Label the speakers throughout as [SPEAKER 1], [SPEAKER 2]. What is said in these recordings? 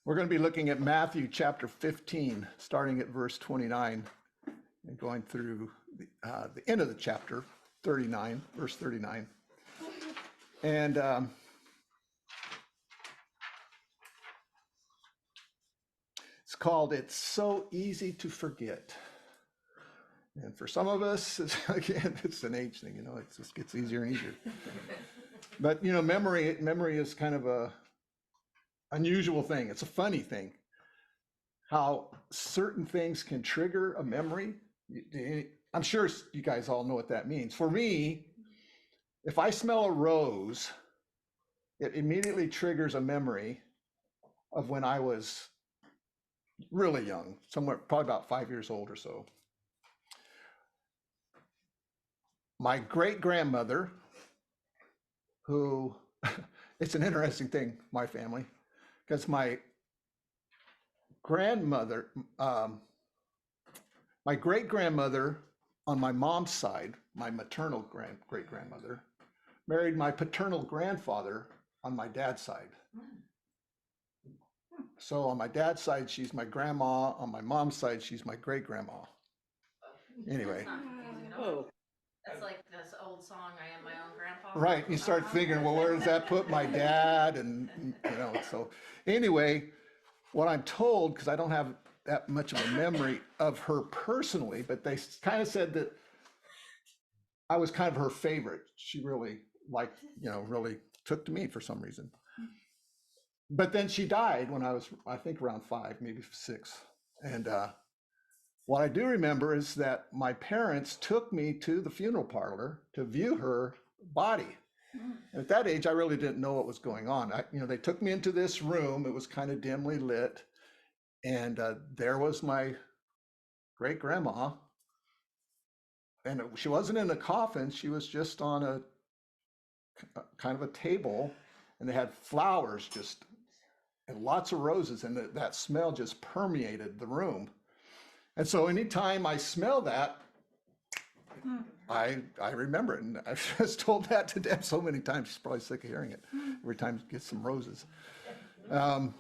[SPEAKER 1] We're going to be looking at Matthew chapter 15, starting at verse 29 and going through the end of the chapter, 39, verse 39. And it's called "It's So Easy to Forget." And for some of us, again, it's an age thing, it just gets easier and easier. But, memory is kind of a unusual thing. It's a funny thing. How certain things can trigger a memory. I'm sure you guys all know what that means. For me, if I smell a rose, it immediately triggers a memory of when I was really young, somewhere probably about 5 years old or so. My great-grandmother, who, it's an interesting thing, my family, because my grandmother, my great-grandmother on my mom's side, my maternal great-grandmother, married my paternal grandfather on my dad's side. So on my dad's side, she's my grandma. On my mom's side, she's my great-grandma. Anyway.
[SPEAKER 2] Oh. That's like this old song, "I Am My Own Grandpa."
[SPEAKER 1] Right. You start figuring, well, where does that put my dad? And, so anyway, what I'm told, because I don't have that much of a memory of her personally, but they kind of said that I was kind of her favorite. She really liked, really took to me for some reason. But then she died when I was, I think, around 5, maybe 6. And what I do remember is that my parents took me to the funeral parlor to view her body. And at that age, I really didn't know what was going on. They took me into this room. It was kind of dimly lit. And there was my great grandma. And she wasn't in a coffin. She was just on a kind of a table. And they had flowers and lots of roses. And that smell just permeated the room. And so anytime I smell that, I remember it. And I've just told that to Deb so many times. She's probably sick of hearing it every time she gets some roses. And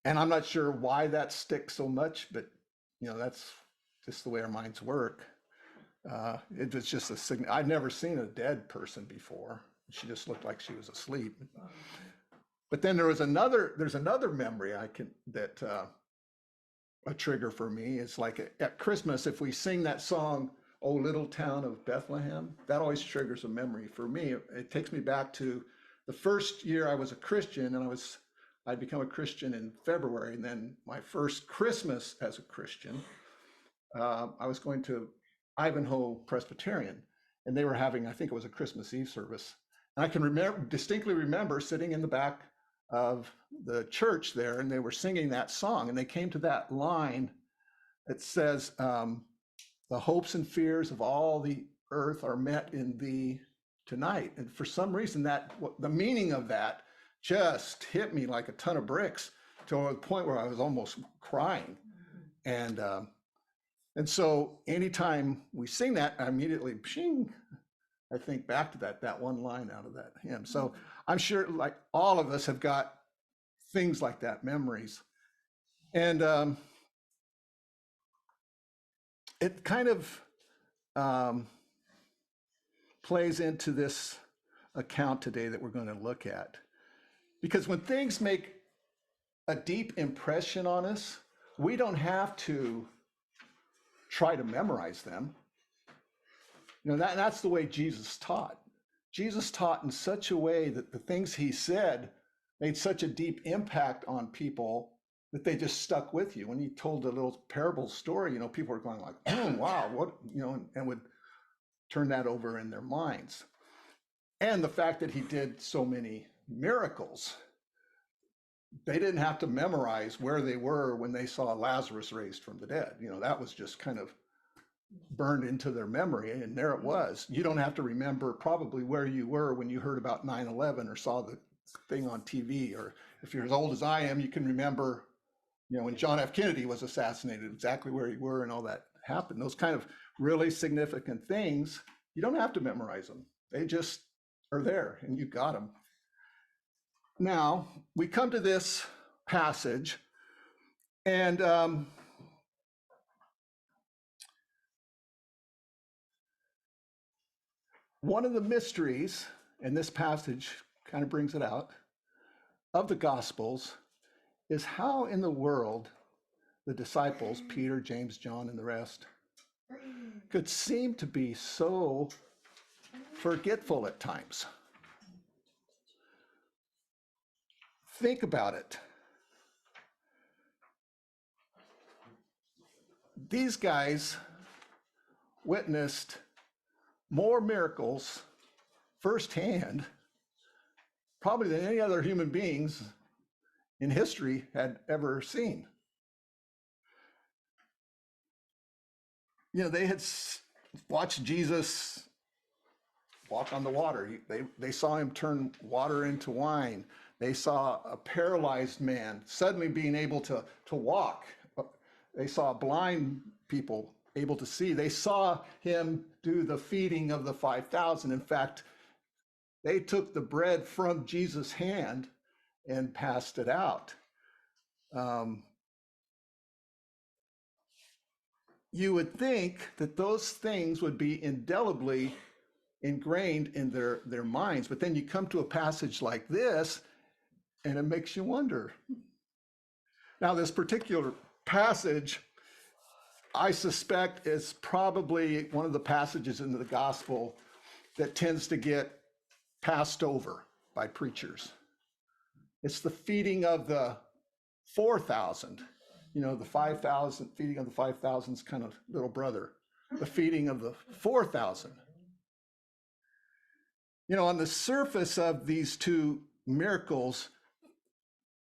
[SPEAKER 1] I'm not sure why that sticks so much, but that's just the way our minds work. It was just a signal. I'd never seen a dead person before. She just looked like she was asleep. But then there's another memory that a trigger for me. It's like at Christmas, if we sing that song, "Oh Little Town of Bethlehem," that always triggers a memory for me. It takes me back to the first year I was a Christian, and I'd become a Christian in February. And then my first Christmas as a Christian, I was going to Ivanhoe Presbyterian, and they were having, I think it was a Christmas Eve service. And I can distinctly remember sitting in the back of the church there, and they were singing that song, and they came to that line that says, "The hopes and fears of all the earth are met in thee tonight." And for some reason, the meaning of that just hit me like a ton of bricks to the point where I was almost crying. And so anytime we sing that, I immediately, pshing, I think back to that one line out of that hymn. So I'm sure like all of us have got things like that, memories. And it kind of plays into this account today that we're going to look at. Because when things make a deep impression on us, we don't have to try to memorize them. That's the way Jesus taught. Jesus taught in such a way that the things he said made such a deep impact on people that they just stuck with you. When he told a little parable story, people were going like, "Oh, wow, what," and would turn that over in their minds. And the fact that he did so many miracles, they didn't have to memorize where they were when they saw Lazarus raised from the dead. That was just kind of burned into their memory, and there it was. You don't have to remember probably where you were when you heard about 9/11 or saw the thing on TV, or if you're as old as I am, you can remember, when John F. Kennedy was assassinated, exactly where you were and all that happened. Those kind of really significant things, you don't have to memorize them. They just are there and you got them. Now, we come to this passage, and one of the mysteries, and this passage kind of brings it out, of the Gospels is how in the world the disciples, Peter, James, John, and the rest, could seem to be so forgetful at times. Think about it. These guys witnessed more miracles firsthand, probably than any other human beings in history had ever seen. You know, they had watched Jesus walk on the water. They saw him turn water into wine. They saw a paralyzed man suddenly being able to walk. They saw blind people able to see. They saw him do the feeding of the 5,000. In fact, they took the bread from Jesus' hand and passed it out. You would think that those things would be indelibly ingrained in their minds, but then you come to a passage like this, and it makes you wonder. Now, this particular passage, I suspect, is probably one of the passages in the gospel that tends to get passed over by preachers. It's the feeding of the 4,000. You know, the 5,000, feeding of the 5,000's kind of little brother. The feeding of the 4,000. You know, on the surface of these two miracles,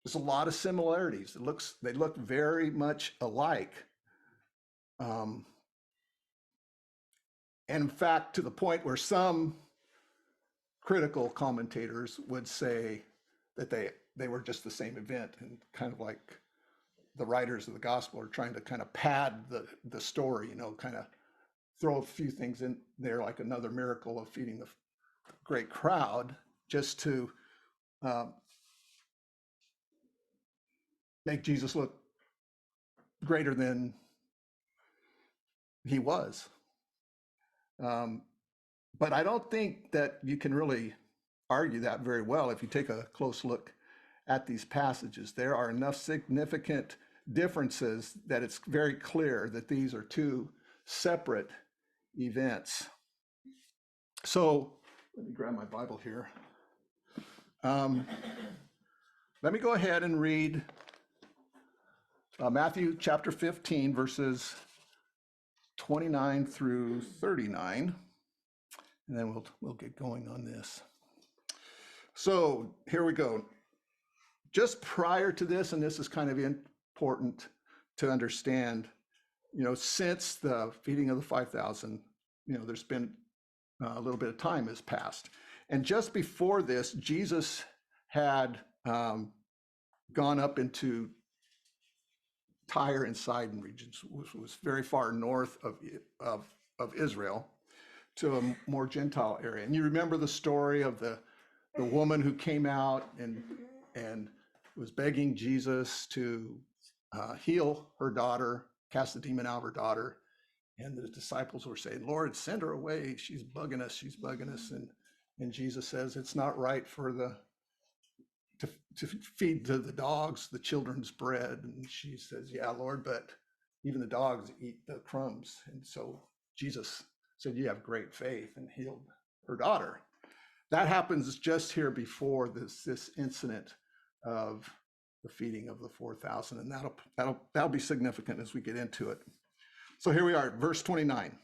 [SPEAKER 1] there's a lot of similarities. They look very much alike. And in fact, to the point where some critical commentators would say that they were just the same event, and kind of like the writers of the gospel are trying to kind of pad the story, you know, kind of throw a few things in there, like another miracle of feeding the great crowd, just to make Jesus look greater than he was. But I don't think that you can really argue that very well if you take a close look at these passages. There are enough significant differences that it's very clear that these are two separate events. So let me grab my Bible here. Let me go ahead and read Matthew chapter 15, verses 29 through 39, and then we'll get going on this. So here we go. Just prior to this, and this is kind of important to understand, you know, since the feeding of the 5,000, you know, there's been a little bit of time has passed. And just before this, Jesus had gone up into Tyre and Sidon regions, which was very far north of Israel, to a more Gentile area. And you remember the story of the woman who came out and was begging Jesus to heal her daughter, cast the demon out of her daughter. And the disciples were saying, Lord, send her away. She's bugging us. She's bugging us. And Jesus says, it's not right for to feed to the dogs the children's bread. And she says, yeah, Lord, but even the dogs eat the crumbs. And so Jesus said, you have great faith, and healed her daughter. That happens just here before this incident of the feeding of the 4,000. And that'll be significant as we get into it. So here we are, verse 29.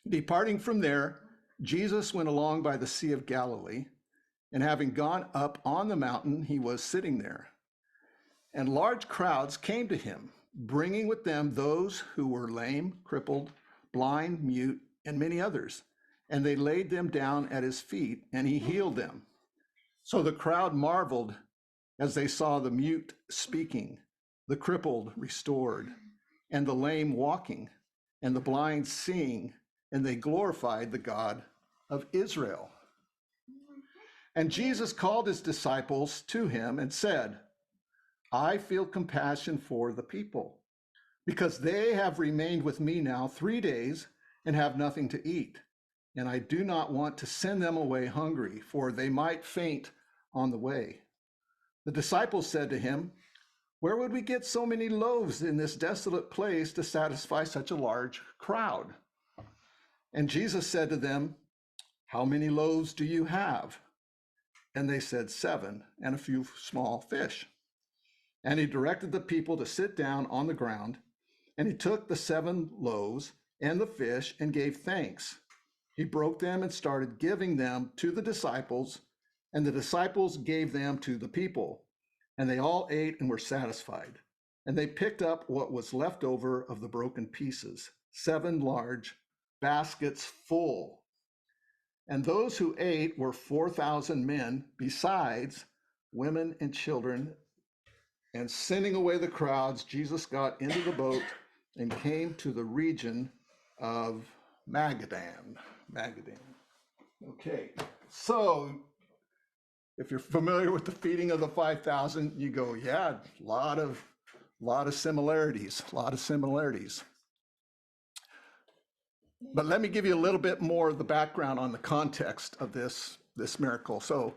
[SPEAKER 1] Departing from there, Jesus went along by the Sea of Galilee, and having gone up on the mountain, he was sitting there. And large crowds came to him, bringing with them those who were lame, crippled, blind, mute, and many others. And they laid them down at his feet, and he healed them. So the crowd marveled as they saw the mute speaking, the crippled restored, and the lame walking, and the blind seeing, and they glorified the God of Israel. And Jesus called his disciples to him and said, I feel compassion for the people, because they have remained with me now 3 days and have nothing to eat. And I do not want to send them away hungry, for they might faint on the way. The disciples said to him, where would we get so many loaves in this desolate place to satisfy such a large crowd? And Jesus said to them, how many loaves do you have? And they said, 7, and a few small fish. And he directed the people to sit down on the ground. And he took the 7 loaves and the fish and gave thanks. He broke them and started giving them to the disciples, and the disciples gave them to the people. And they all ate and were satisfied. And they picked up what was left over of the broken pieces, 7 large baskets full. And those who ate were 4,000 men, besides women and children. And sending away the crowds, Jesus got into the boat and came to the region of Magadan. Okay, so if you're familiar with the feeding of the 5,000, you go, yeah, a lot of similarities. But let me give you a little bit more of the background on the context of this miracle. So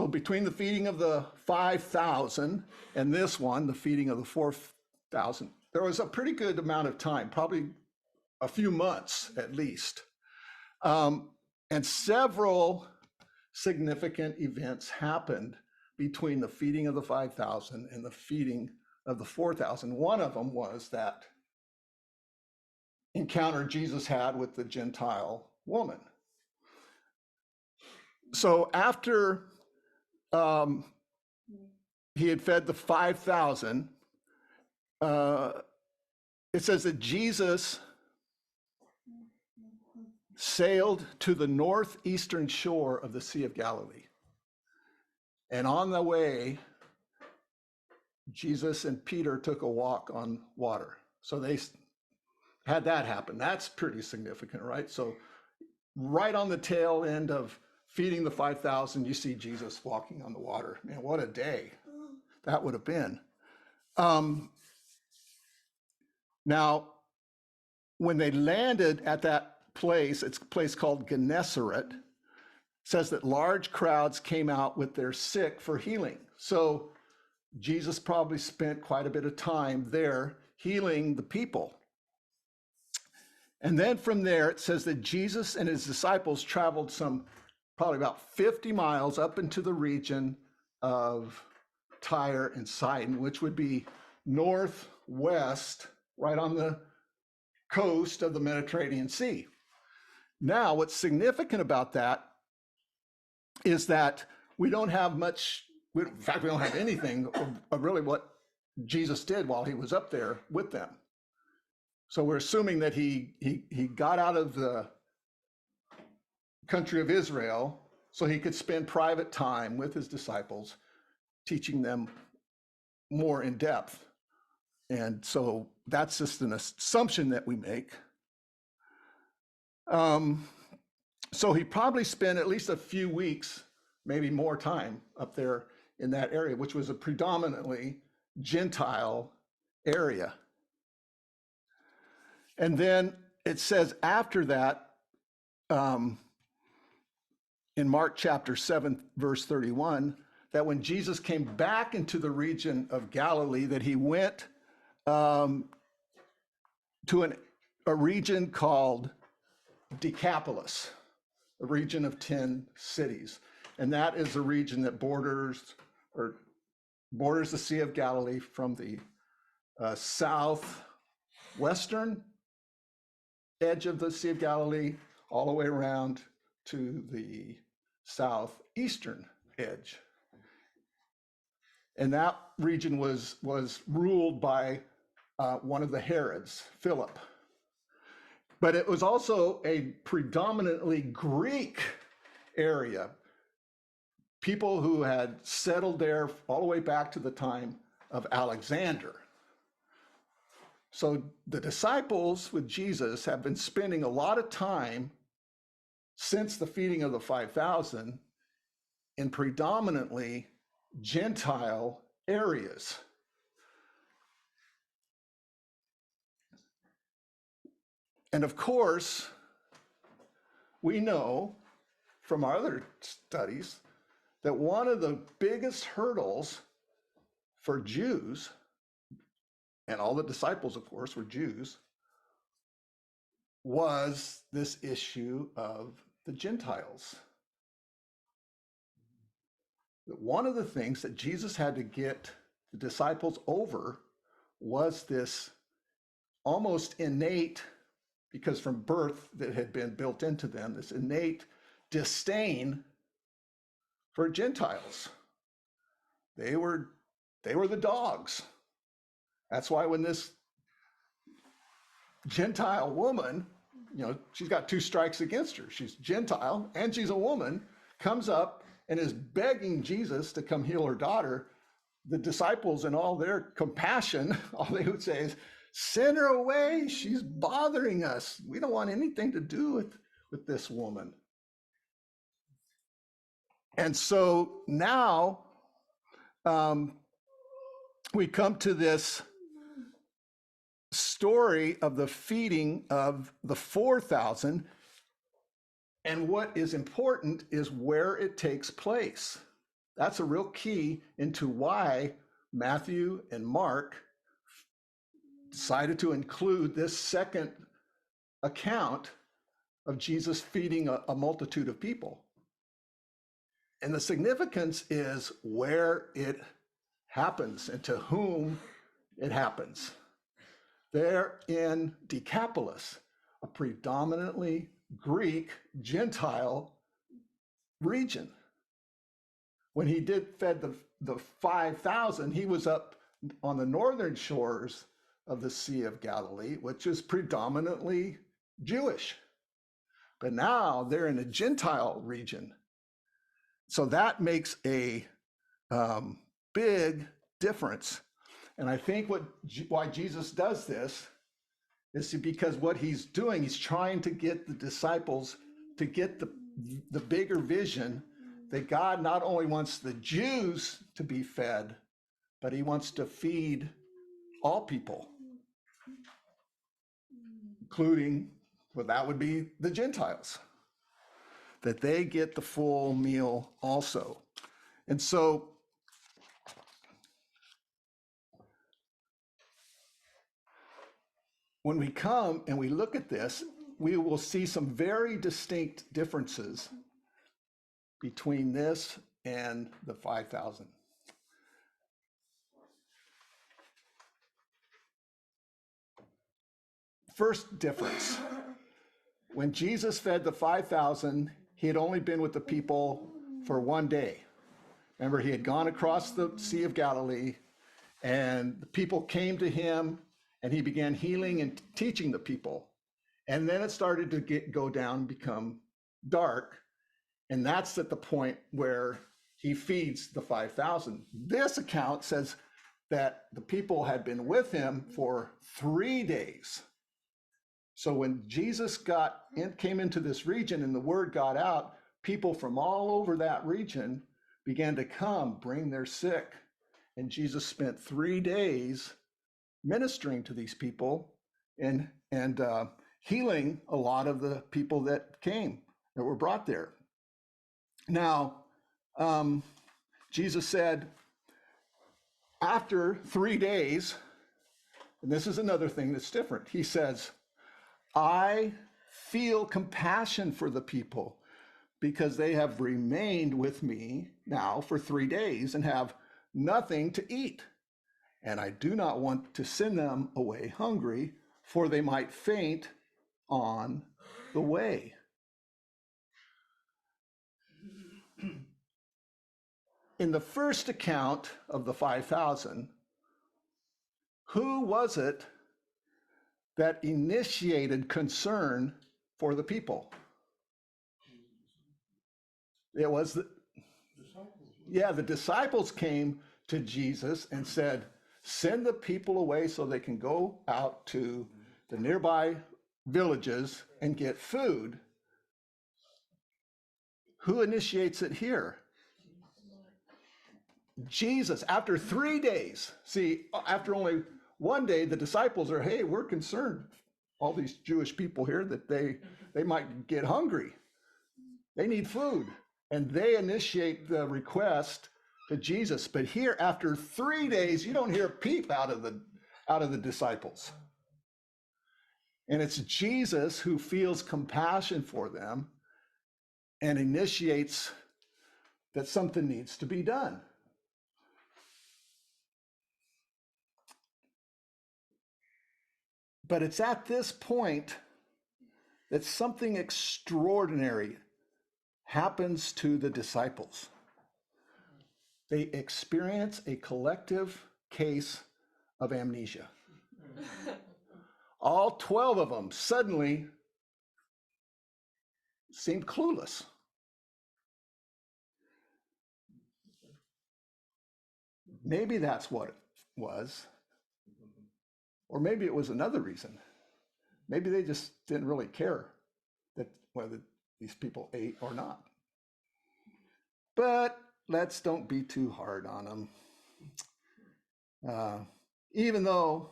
[SPEAKER 1] between the feeding of the 5,000 and this one, the feeding of the 4,000, there was a pretty good amount of time, probably a few months at least. And several significant events happened between the feeding of the 5,000 and the feeding of the 4,000. One of them was that encounter Jesus had with the Gentile woman. So after he had fed the 5,000, it says that Jesus sailed to the northeastern shore of the Sea of Galilee. And on the way, Jesus and Peter took a walk on water. So they had that happen. That's pretty significant, right? So right on the tail end of feeding the 5,000, you see Jesus walking on the water. Man, what a day that would have been. Now, when they landed at that place, it's a place called Gennesaret, says that large crowds came out with their sick for healing. So Jesus probably spent quite a bit of time there healing the people. And then from there, it says that Jesus and his disciples traveled probably about 50 miles up into the region of Tyre and Sidon, which would be northwest, right on the coast of the Mediterranean Sea. Now, what's significant about that is that we don't have much, in fact, we don't have anything of really what Jesus did while he was up there with them. So we're assuming that he got out of the country of Israel so he could spend private time with his disciples, teaching them more in depth. And so that's just an assumption that we make. So he probably spent at least a few weeks, maybe more time up there in that area, which was a predominantly Gentile area. And then it says after that, in Mark chapter 7, verse 31, that when Jesus came back into the region of Galilee, that he went to a region called Decapolis, a region of 10 cities. And that is a region that borders the Sea of Galilee from the southwestern edge of the Sea of Galilee all the way around to the southeastern edge. And that region was ruled by one of the Herods, Philip. But it was also a predominantly Greek area. People who had settled there all the way back to the time of Alexander. So the disciples with Jesus have been spending a lot of time since the feeding of the 5,000 in predominantly Gentile areas. And of course, we know from our other studies that one of the biggest hurdles for Jews, and all the disciples, of course, were Jews, was this issue of the Gentiles. One of the things that Jesus had to get the disciples over was this almost innate, because from birth that had been built into them, this innate disdain for Gentiles. They were the dogs. That's why when this Gentile woman, she's got 2 strikes against her. She's Gentile and she's a woman, comes up and is begging Jesus to come heal her daughter. The disciples, in all their compassion, all they would say is, send her away. She's bothering us. We don't want anything to do with this woman. And so now we come to this story of the feeding of the 4,000. And what is important is where it takes place. That's a real key into why Matthew and Mark decided to include this second account of Jesus feeding a multitude of people. And the significance is where it happens and to whom it happens. They're in Decapolis, a predominantly Greek Gentile region. When he fed the 5,000, he was up on the northern shores of the Sea of Galilee, which is predominantly Jewish. But now they're in a Gentile region. So that makes a big difference. And I think why Jesus does this is because what he's doing, he's trying to get the disciples to get the bigger vision that God not only wants the Jews to be fed, but he wants to feed all people, including, well, that would be the Gentiles, that they get the full meal also. And so when we come and we look at this, we will see some very distinct differences between this and the 5,000. First difference, when Jesus fed the 5,000, he had only been with the people for 1 day. Remember, he had gone across the Sea of Galilee, and the people came to him, and he began healing and teaching the people. And then it started to go down, become dark, and that's at the point where he feeds the 5,000. This account says that the people had been with him for 3 days. So when Jesus came into this region and the word got out, people from all over that region began to come, bring their sick. And Jesus spent 3 days ministering to these people and healing a lot of the people that came, that were brought there. Now, Jesus said, after 3 days, and this is another thing that's different, he says, I feel compassion for the people because they have remained with me now for 3 days and have nothing to eat. And I do not want to send them away hungry, for they might faint on the way. In the first account of the 5,000, who was it that initiated concern for the people? It was the disciples came to Jesus and said, send the people away so they can go out to the nearby villages and get food. Who initiates it here? Jesus, after 3 days, see, after only one day, the disciples are, hey, we're concerned, all these Jewish people here, that they might get hungry. They need food. And they initiate the request to Jesus. But here, after 3 days, you don't hear a peep out of the disciples. And it's Jesus who feels compassion for them and initiates that something needs to be done. But it's at this point that something extraordinary happens to the disciples. They experience a collective case of amnesia. All 12 of them suddenly seemed clueless. Maybe that's what it was. Or maybe it was another reason. Maybe they just didn't really care that whether these people ate or not. But let's don't be too hard on them. Even though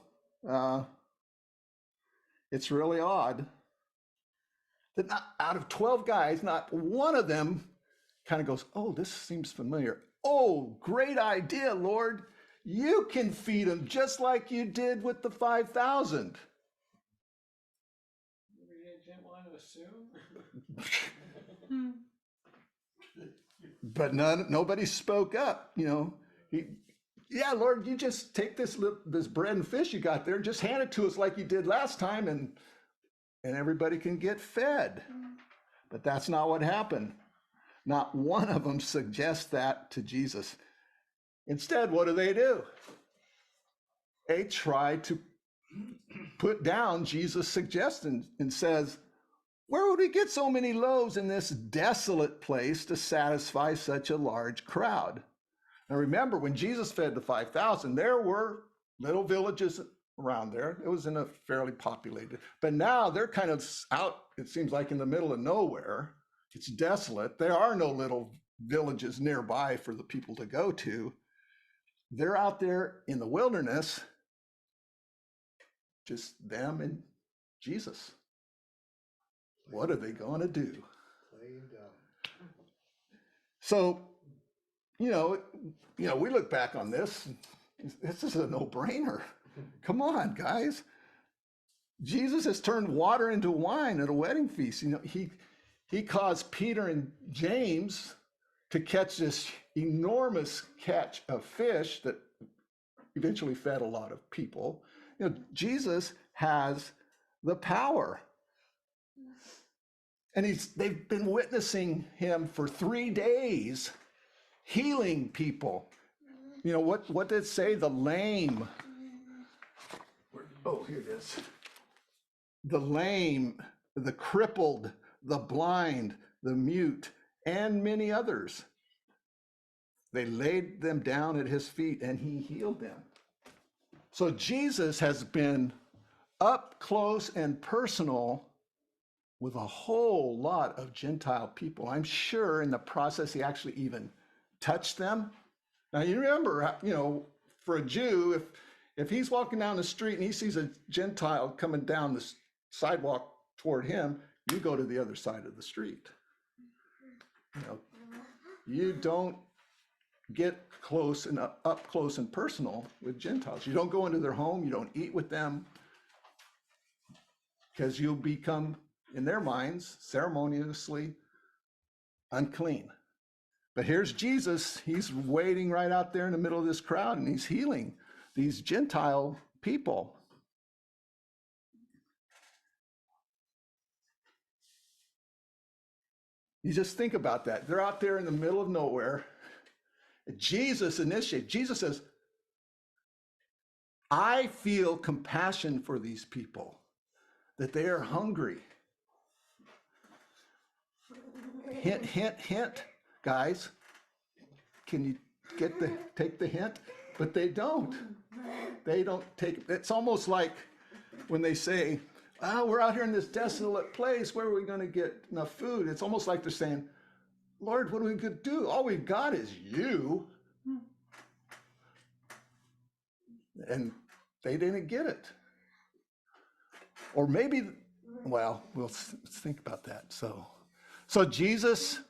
[SPEAKER 1] it's really odd that not, out of 12 guys, not one of them kind of goes, oh, this seems familiar. Oh, great idea, Lord. You can feed them just like you did with the 5,000.
[SPEAKER 3] You didn't want to assume?
[SPEAKER 1] But nobody spoke up. Yeah, Lord, you just take this bread and fish you got there and just hand it to us like you did last time, and everybody can get fed. But that's not what happened. Not one of them suggests that to Jesus. Instead, what do? They try to put down Jesus' suggestion and says, where would we get so many loaves in this desolate place to satisfy such a large crowd? Now remember, when Jesus fed the 5,000, there were little villages around there. It was in a fairly populated, but now they're kind of out, it seems like, in the middle of nowhere. It's desolate. There are no little villages nearby for the people to go to. They're out there in the wilderness, just them and Jesus. What are they going to do? So, we look back on this. This is a no-brainer. Come on, guys. Jesus has turned water into wine at a wedding feast. He caused Peter and James to catch this enormous catch of fish that eventually fed a lot of people. Jesus has the power. And they've been witnessing him for 3 days, healing people. What did it say? The lame. Oh, here it is. The lame, the crippled, the blind, the mute, and many others. They laid them down at his feet and he healed them. So Jesus has been up close and personal with a whole lot of Gentile people. I'm sure in the process he actually even touched them. Now you remember, for a Jew, if he's walking down the street and he sees a Gentile coming down the sidewalk toward him, you go to the other side of the street. You don't get close and up close and personal with Gentiles. You don't go into their home. You don't eat with them, because you'll become, in their minds, ceremoniously unclean. But here's Jesus. He's waiting right out there in the middle of this crowd, and he's healing these Gentile people. You just think about that. They're out there in the middle of nowhere. Jesus initiates. Jesus says, I feel compassion for these people, that they are hungry. Hint, hint, hint, guys. Can you take the hint? But they don't. They don't take, it's almost like when they say, we're out here in this desolate place, where are we going to get enough food? It's almost like they're saying, Lord, what are we going to do? All we've got is you. And they didn't get it. Or maybe, well, let's think about that. So Jesus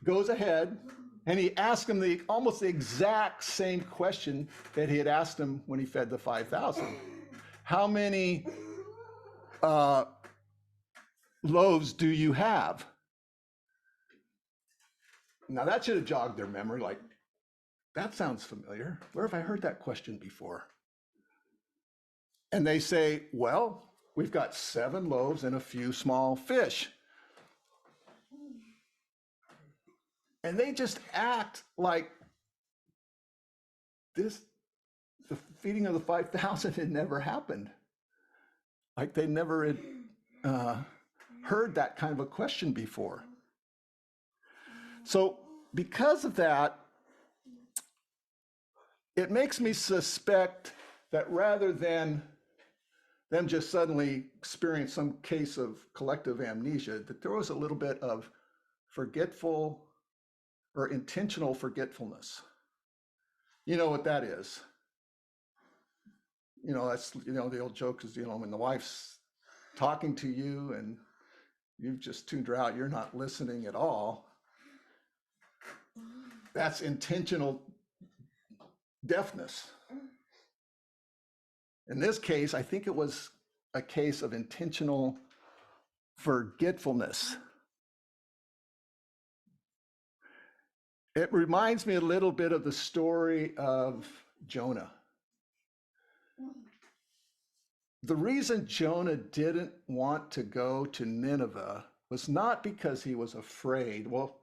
[SPEAKER 1] goes ahead and he asks him almost the exact same question that he had asked him when he fed the 5,000. How many loaves do you have? Now that should have jogged their memory, like, that sounds familiar. Where have I heard that question before? And they say, well, we've got 7 loaves and a few small fish. And they just act like the feeding of the 5,000 had never happened. Like they never had heard that kind of a question before. So because of that, it makes me suspect that rather than them just suddenly experience some case of collective amnesia, that there was a little bit of forgetful or intentional forgetfulness. You know what that is? That's, the old joke is, when the wife's talking to you and you've just tuned her out, you're not listening at all. That's intentional deafness. In this case, I think it was a case of intentional forgetfulness. It reminds me a little bit of the story of Jonah. The reason Jonah didn't want to go to Nineveh was not because he was afraid. Well,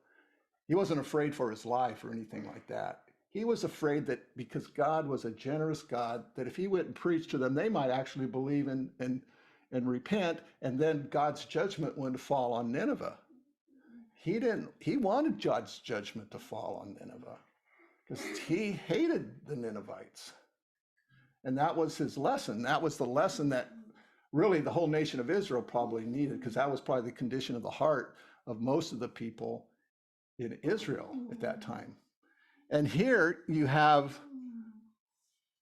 [SPEAKER 1] he wasn't afraid for his life or anything like that. He was afraid that because God was a generous God, that if he went and preached to them, they might actually believe and repent, and then God's judgment would fall on Nineveh. He wanted God's judgment to fall on Nineveh because he hated the Ninevites. And that was his lesson. That was the lesson that really the whole nation of Israel probably needed, because that was probably the condition of the heart of most of the people in Israel at that time. And here you have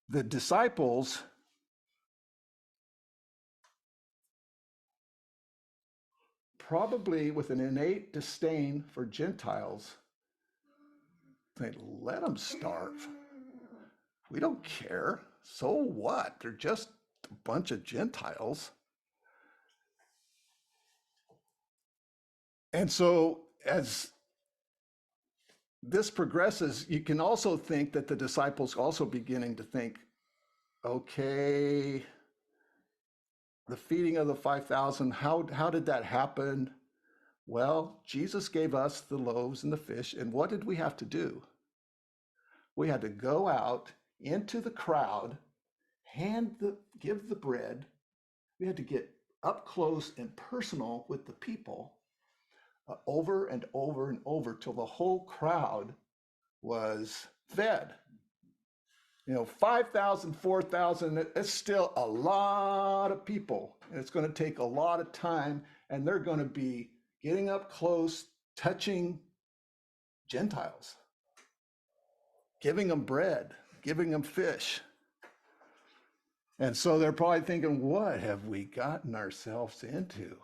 [SPEAKER 1] the disciples probably with an innate disdain for Gentiles. They let them starve. We don't care. So what? They're just a bunch of Gentiles. And so as this progresses, you can also think that the disciples also beginning to think, okay, the feeding of the 5,000, how did that happen? Well, Jesus gave us the loaves and the fish, and what did we have to do? We had to go out into the crowd, give the bread. We had to get up close and personal with the people over and over and over till the whole crowd was fed. 5,000, 4,000, it's still a lot of people. And it's going to take a lot of time, and they're going to be getting up close, touching Gentiles, giving them bread, giving them fish. And so they're probably thinking, what have we gotten ourselves into?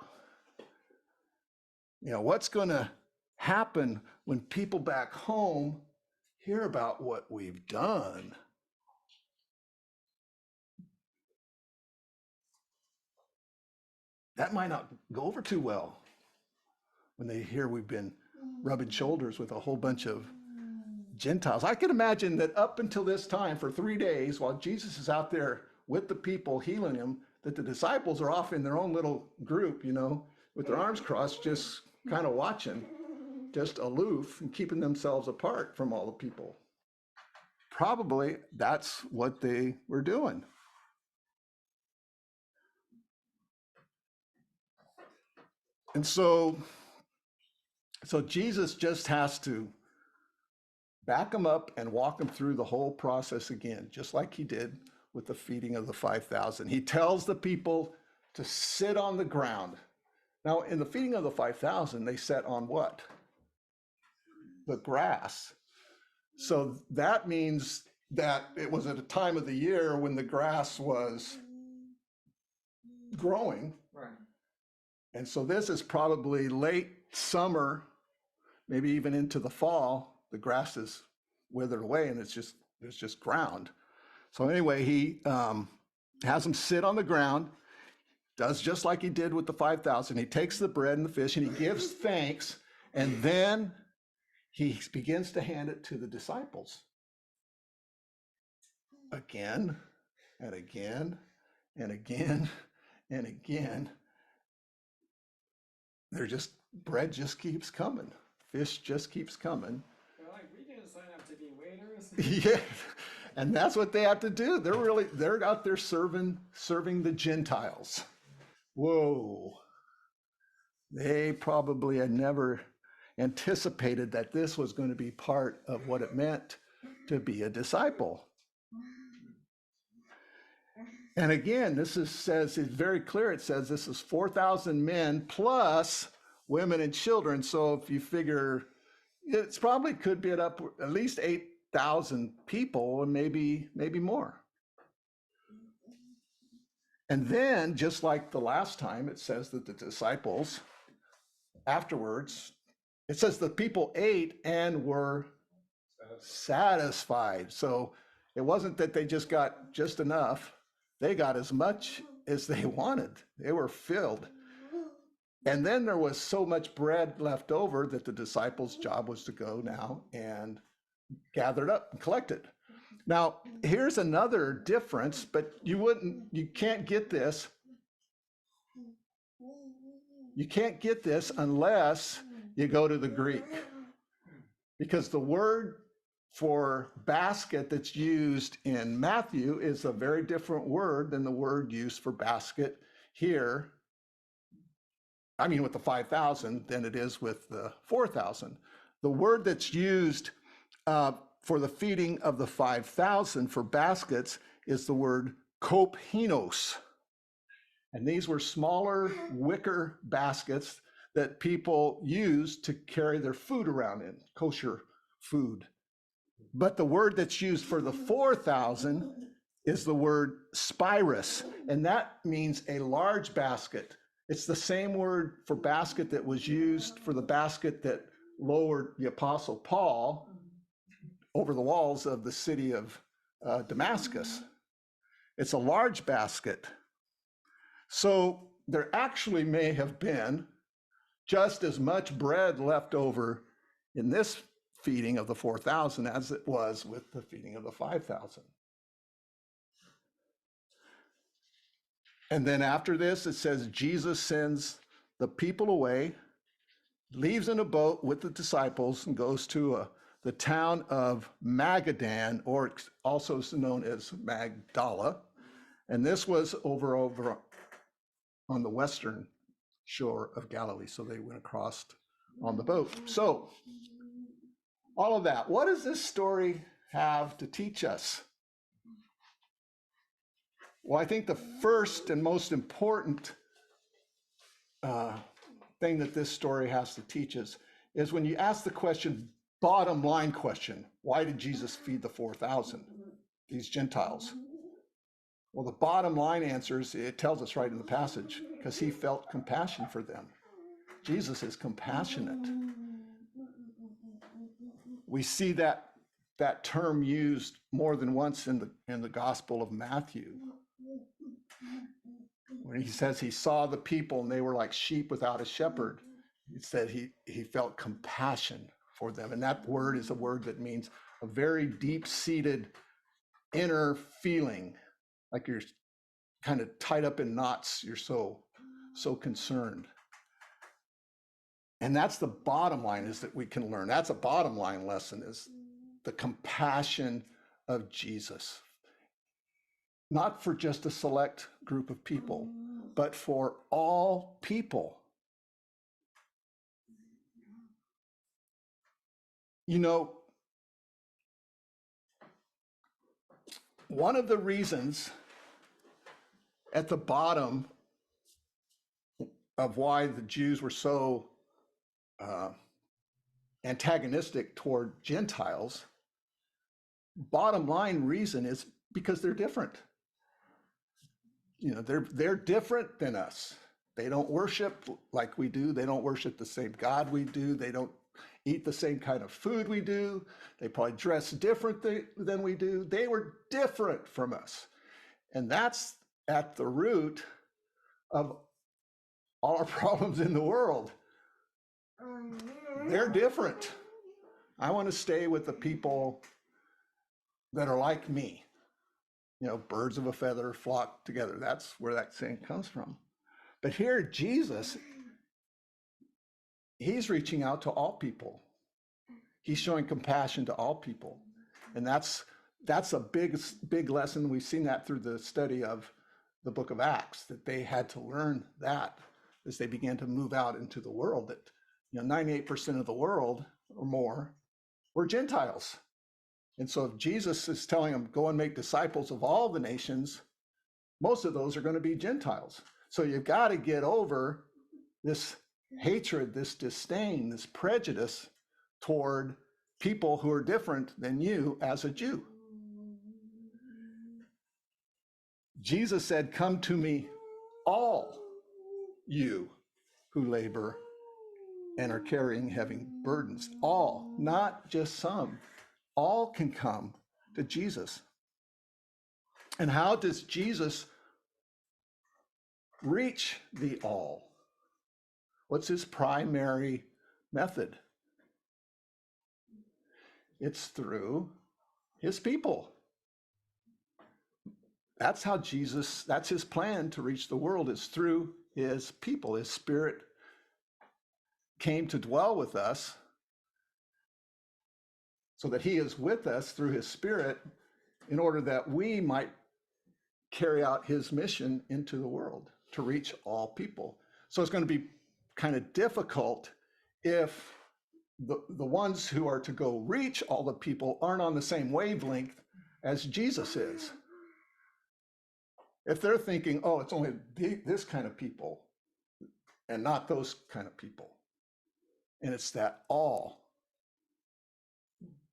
[SPEAKER 1] What's going to happen when people back home hear about what we've done? That might not go over too well when they hear we've been rubbing shoulders with a whole bunch of Gentiles. I can imagine that up until this time, for 3 days, while Jesus is out there with the people healing them, that the disciples are off in their own little group, with their arms crossed, just kind of watching, just aloof and keeping themselves apart from all the people. Probably that's what they were doing. And so Jesus just has to back them up and walk them through the whole process again, just like he did with the feeding of the 5,000. He tells the people to sit on the ground. Now, in the feeding of the 5,000, they sat on what? The grass. So that means that it was at a time of the year when the grass was growing.
[SPEAKER 3] Right.
[SPEAKER 1] And so this is probably late summer, maybe even into the fall. The grass is withered away and it's just ground. So anyway, he has them sit on the ground, does just like he did with the 5,000. He takes the bread and the fish and he gives thanks, and then he begins to hand it to the disciples again and again and again and again. Bread just keeps coming. Fish just keeps coming.
[SPEAKER 3] They're like, we didn't sign up to be waiters.
[SPEAKER 1] Yeah. And that's what they have to do. They're out there serving the Gentiles. Whoa. They probably had never anticipated that this was going to be part of what it meant to be a disciple. And again, it's very clear. It says this is 4,000 men plus women and children. So if you figure, it's probably could be at least 8,000 people and maybe more. And then, just like the last time, it says that the disciples afterwards, it says the people ate and were satisfied. So it wasn't that they just got just enough. They got as much as they wanted. They were filled. And then there was so much bread left over that the disciples' job was to go now and gather it up and collect it. Now, here's another difference, but you can't get this. You can't get this unless you go to the Greek. Because the word for basket that's used in Matthew is a very different word than the word used for basket here. I mean, with the 5,000 than it is with the 4,000. The word that's used for the feeding of the 5,000 for baskets is the word kophinos. And these were smaller wicker baskets that people used to carry their food around in, kosher food. But the word that's used for the 4,000 is the word spirus, and that means a large basket. It's the same word for basket that was used for the basket that lowered the Apostle Paul over the walls of the city of Damascus. It's a large basket. So there actually may have been just as much bread left over in this feeding of the 4,000 as it was with the feeding of the 5,000. And then after this, it says Jesus sends the people away, leaves in a boat with the disciples, and goes to the town of Magadan, or also known as Magdala. And this was over on the western shore of Galilee. So they went across on the boat. So all of that. What does this story have to teach us? Well, I think the first and most important thing that this story has to teach us is when you ask the question, bottom line question, why did Jesus feed the 4,000, these Gentiles? Well, the bottom line answer is, it tells us right in the passage, because he felt compassion for them. Jesus is compassionate. We see that term used more than once in the Gospel of Matthew, when he says he saw the people and they were like sheep without a shepherd. He said he felt compassion for them, and that word is a word that means a very deep-seated inner feeling, like you're kind of tied up in knots. You're so concerned. And that's the bottom line, is that we can learn. That's a bottom line lesson, is the compassion of Jesus. Not for just a select group of people, but for all people. You know, one of the reasons at the bottom of why the Jews were so antagonistic toward Gentiles bottom line reason is because they're different. You know, they're different than us. They don't worship like we do. They don't worship the same God we do. They don't eat the same kind of food we do. They probably dress different than we do. They were different from us. And that's at the root of all our problems in the world. They're different. I want to stay with the people that are like me. You know, birds of a feather flock together. That's where that saying comes from. But here, Jesus, he's reaching out to all people. He's showing compassion to all people. And that's a big lesson. We've seen that through the study of the book of Acts, that they had to learn that as they began to move out into the world, that 98% of the world or more were Gentiles. And so if Jesus is telling them, go and make disciples of all the nations, most of those are going to be Gentiles. So you've got to get over this hatred, this disdain, this prejudice toward people who are different than you as a Jew. Jesus said, come to me, all you who labor and are carrying heavy burdens. All, not just some. All can come to Jesus. And how does Jesus reach the all? What's his primary method? It's through his people. That's how Jesus, that's his plan to reach the world, is through his people. His Spirit came to dwell with us so that he is with us through his Spirit in order that we might carry out his mission into the world to reach all people. So it's going to be kind of difficult if the ones who are to go reach all the people aren't on the same wavelength as Jesus is. If they're thinking, oh, it's only this kind of people and not those kind of people. And it's that all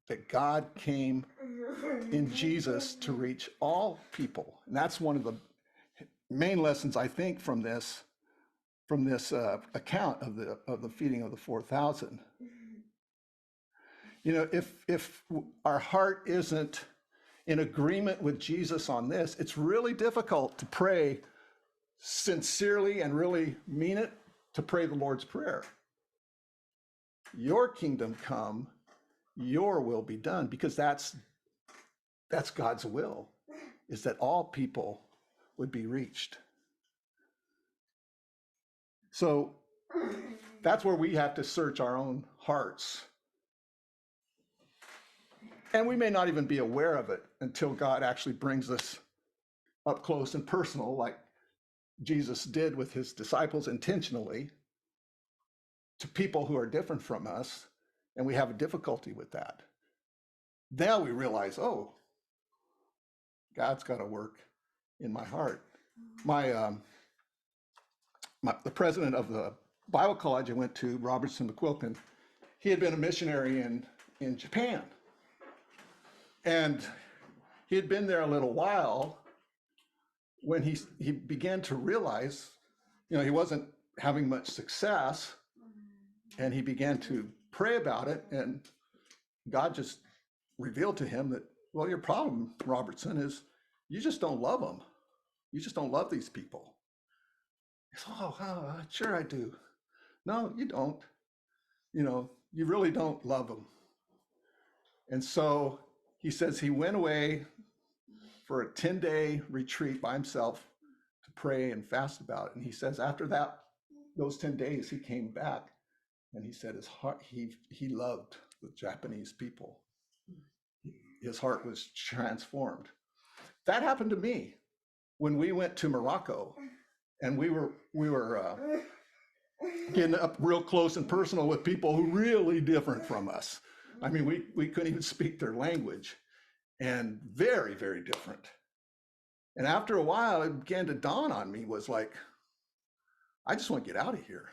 [SPEAKER 1] that God came in Jesus to reach all people. And that's one of the main lessons, I think, from this account of the feeding of the 4,000. You know, if our heart isn't in agreement with Jesus on this, it's really difficult to pray sincerely and really mean it, to pray the Lord's Prayer. Your kingdom come, your will be done, because that's God's will, is that all people would be reached. So that's where we have to search our own hearts. And we may not even be aware of it until God actually brings us up close and personal, like Jesus did with his disciples intentionally, to people who are different from us, and we have a difficulty with that. Then we realize, oh, God's got to work in my heart. The president of the Bible college I went to, Robertson McQuilkin, he had been a missionary in Japan. And he had been there a little while when he began to realize, he wasn't having much success, and he began to pray about it, and God just revealed to him that, well, your problem, Robertson, is you just don't love them. You just don't love these people. He said, oh, sure I do. No, you don't. You really don't love them. And so he says he went away for a 10-day retreat by himself to pray and fast about it. And he says after those 10 days, he came back and he said his heart, he loved the Japanese people. His heart was transformed. That happened to me when we went to Morocco, and we were getting up real close and personal with people who are really different from us. I mean, we couldn't even speak their language, and very, very different. And after a while, it began to dawn on me, was like, I just want to get out of here.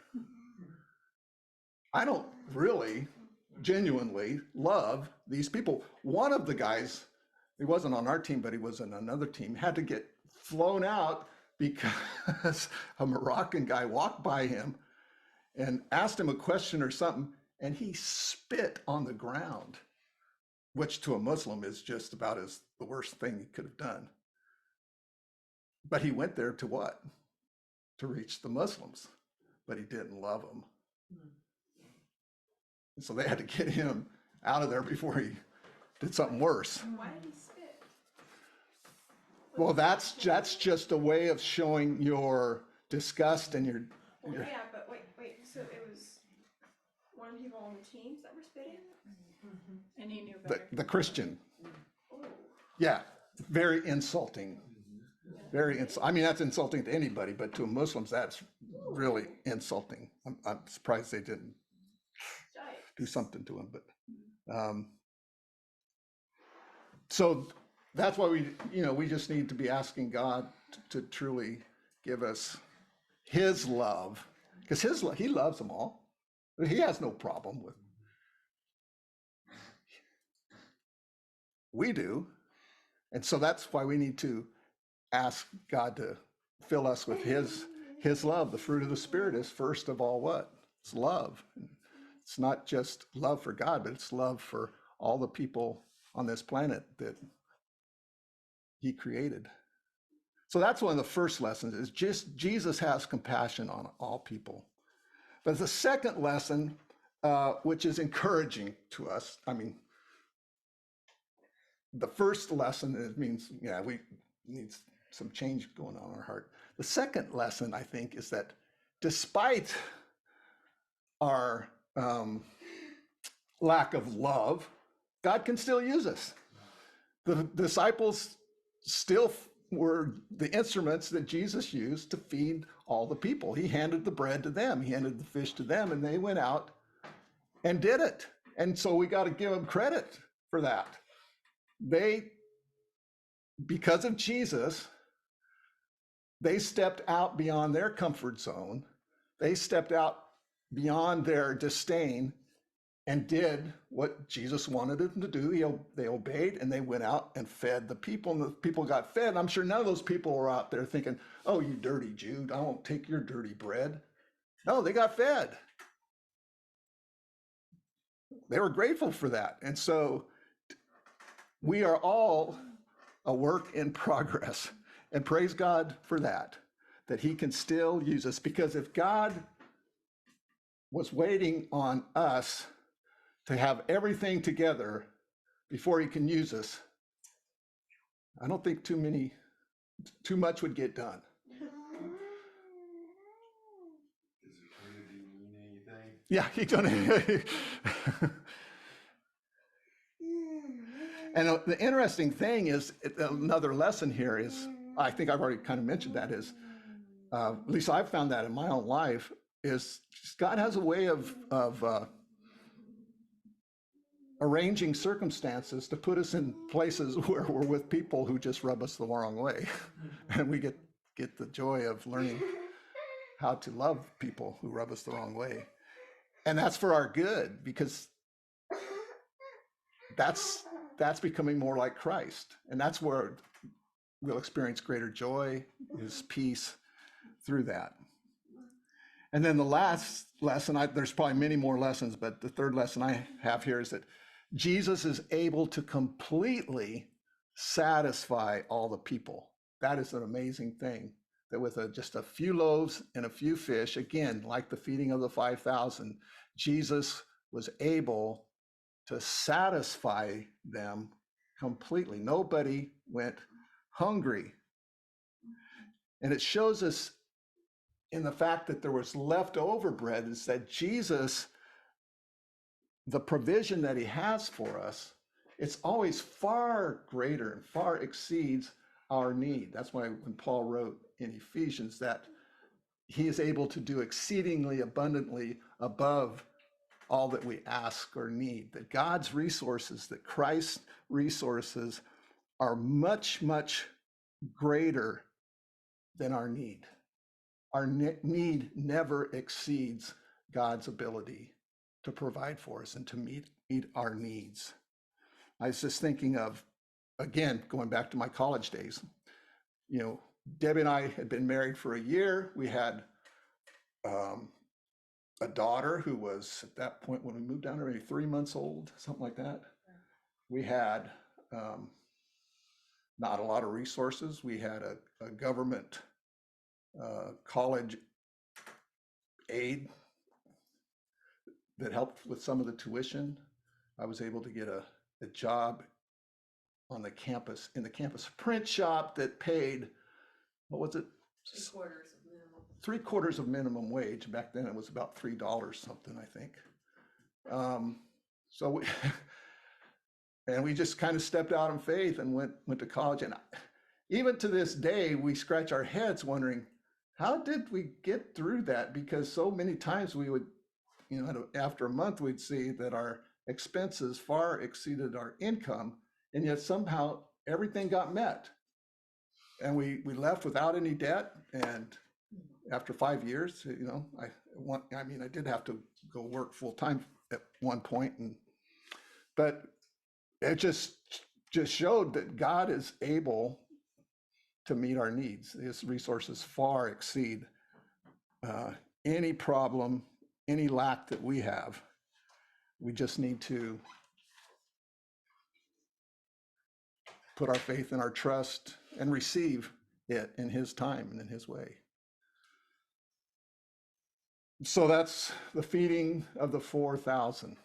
[SPEAKER 1] I don't really genuinely love these people. One of the guys He wasn't on our team, but he was on another team, had to get flown out because a Moroccan guy walked by him and asked him a question or something, and he spit on the ground, which to a Muslim is just about as the worst thing he could have done. But he went there to what? To reach the Muslims, but he didn't love them. And so they had to get him out of there before he did something worse.
[SPEAKER 4] Why did he spit?
[SPEAKER 1] Well, that's just a way of showing your disgust and your
[SPEAKER 4] Well, yeah, but wait. So it was one of the people on the teams that were spitting?
[SPEAKER 2] And he knew better.
[SPEAKER 1] the Christian.
[SPEAKER 4] Oh.
[SPEAKER 1] Yeah, very insulting. I mean, that's insulting to anybody, but to Muslims, that's really insulting. I'm surprised they didn't do something to him. But so that's why we just need to be asking God to truly give us His love, because He loves them all. He has no problem with. We do, and so that's why we need to ask God to fill us with His love. The fruit of the Spirit is first of all what? It's love. It's not just love for God, but it's love for all the people on this planet that He created. So that's one of the first lessons, is just Jesus has compassion on all people. But the second lesson, which is encouraging to us, I mean, the first lesson, it means, yeah, we need some change going on in our heart. The second lesson, I think, is that despite our lack of love, God can still use us. The disciples still were the instruments that Jesus used to feed all the people. He handed the bread to them, he handed the fish to them, and they went out and did it. And so we got to give them credit for that. Because of Jesus, they stepped out beyond their comfort zone. They stepped out beyond their disdain and did what Jesus wanted them to do. They obeyed, and they went out and fed the people, and the people got fed. I'm sure none of those people were out there thinking, oh, you dirty Jew, I won't take your dirty bread. No, they got fed. They were grateful for that. And so we are all a work in progress, and praise God for that He can still use us. Because if God was waiting on us to have everything together before He can use us, I don't think too much would get done.
[SPEAKER 5] Is it Trinity mean anything?
[SPEAKER 1] Yeah, He's gonna. And the interesting thing is, another lesson here is, I think I've already kind of mentioned that, is, at least I've found that in my own life, is God has a way of arranging circumstances to put us in places where we're with people who just rub us the wrong way. And we get the joy of learning how to love people who rub us the wrong way. And that's for our good, because that's becoming more like Christ. And that's where we'll experience greater joy, His peace through that. And then the last lesson, there's probably many more lessons, but the third lesson I have here is that Jesus is able to completely satisfy all the people. That is an amazing thing, that with just a few loaves and a few fish, again, like the feeding of the 5,000, Jesus was able to satisfy them completely. Nobody went hungry. And it shows us in the fact that there was leftover bread, is that Jesus, the provision that He has for us, it's always far greater and far exceeds our need. That's why when Paul wrote in Ephesians that He is able to do exceedingly abundantly above all that we ask or need, that God's resources, that Christ's resources are much, much greater than our need. Our need never exceeds God's ability to provide for us and to meet our needs. I was just thinking of again, going back to my college days, you know, Debbie and I had been married for a year. We had a daughter who was at that point when we moved down there, maybe 3 months old, something like that. We had not a lot of resources. We had a government college aid that helped with some of the tuition. I was able to get a job on the campus, in the campus print shop that paid, what was it?
[SPEAKER 2] 3/4 of minimum.
[SPEAKER 1] 3/4 of minimum wage. Back then it was about $3 something, I think. So we, and we just kind of stepped out in faith and went to college. And even to this day, we scratch our heads wondering, how did we get through that? Because so many times we would, you know, after a month, we'd see that our expenses far exceeded our income, and yet somehow everything got met. And we left without any debt. And after 5 years, you know, I did have to go work full time at one point, but it just showed that God is able to meet our needs. His resources far exceed any problem, any lack that we have. We just need to put our faith and our trust and receive it in His time and in His way. So that's the feeding of the 4,000.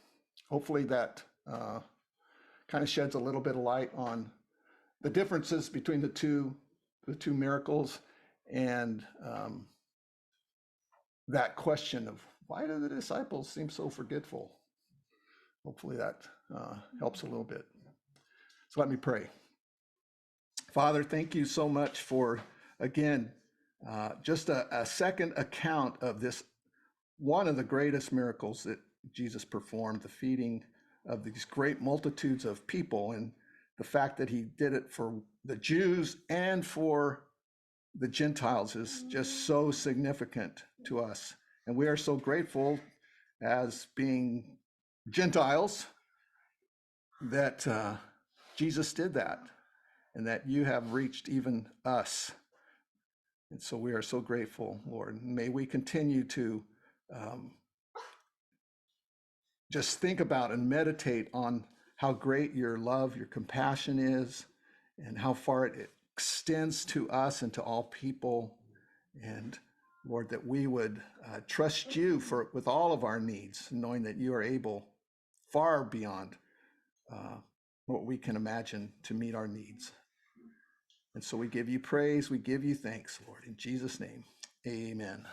[SPEAKER 1] Hopefully that kind of sheds a little bit of light on the differences between the two miracles, and that question of why do the disciples seem so forgetful? Hopefully that helps a little bit. So let me pray. Father, thank you so much for, again, just a second account of this, one of the greatest miracles that Jesus performed, the feeding of these great multitudes of people, and the fact that He did it for the Jews and for the Gentiles is just so significant to us. And we are so grateful as being Gentiles that Jesus did that, and that you have reached even us. And so we are so grateful, Lord. May we continue to just think about and meditate on how great your love, your compassion is, and how far it extends to us and to all people. And Lord, that we would trust you with all of our needs, knowing that you are able far beyond what we can imagine to meet our needs. And so we give you praise, we give you thanks, Lord. In Jesus' name, amen.